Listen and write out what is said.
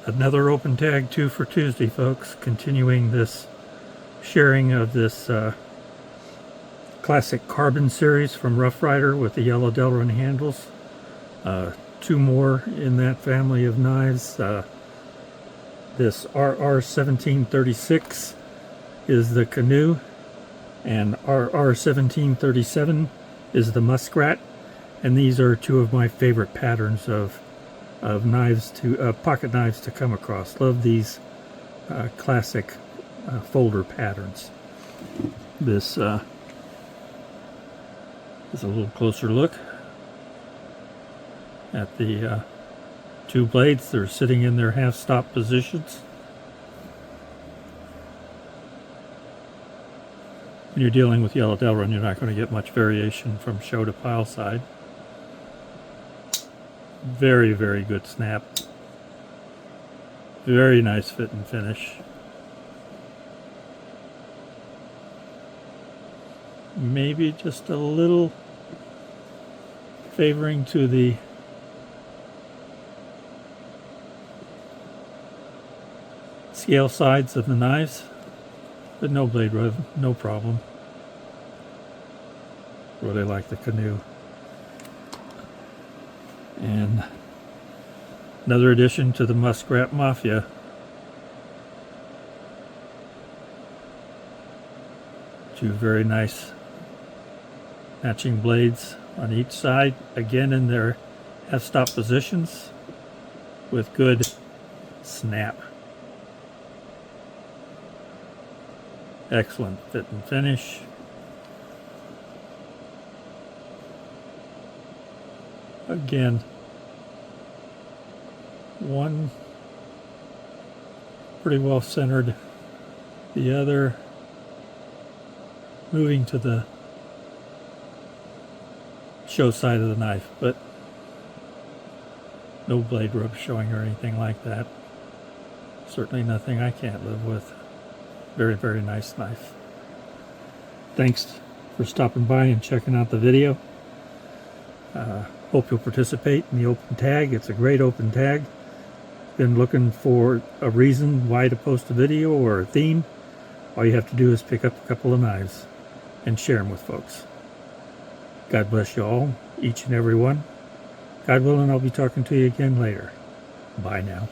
Another open tag 2 for Tuesday, folks. Continuing this sharing of this classic carbon series from Rough Rider with the yellow Delrin handles. Two more in that family of knives. This RR1736 is the canoe, and RR1737 is the muskrat. And these are two of my favorite patterns of knives to pocket knives to come across. Love these classic folder patterns. This is a little closer look at the two blades. They're sitting in their half-stop positions. When you're dealing with yellow Delrin, you're not going to get much variation from show to pile side. Very, very good snap. Very nice fit and finish. Maybe just a little favoring to the scale sides of the knives, but no blade rub, no problem. Really like the canoe. And another addition to the Muskrat Mafia. Two very nice matching blades on each side, again in their half-stop positions with good snap. Excellent fit and finish. Again, one pretty well centered, the other moving to the show side of the knife, but no blade rub showing or anything like that. Certainly nothing I can't live with. Very, very nice knife. Thanks for stopping by and checking out the video. Hope you'll participate in the open tag. It's a great open tag. Been looking for a reason why to post a video or a theme. All you have to do is pick up a couple of knives and share them with folks. God bless you all, each and every one. God willing, I'll be talking to you again later. Bye now.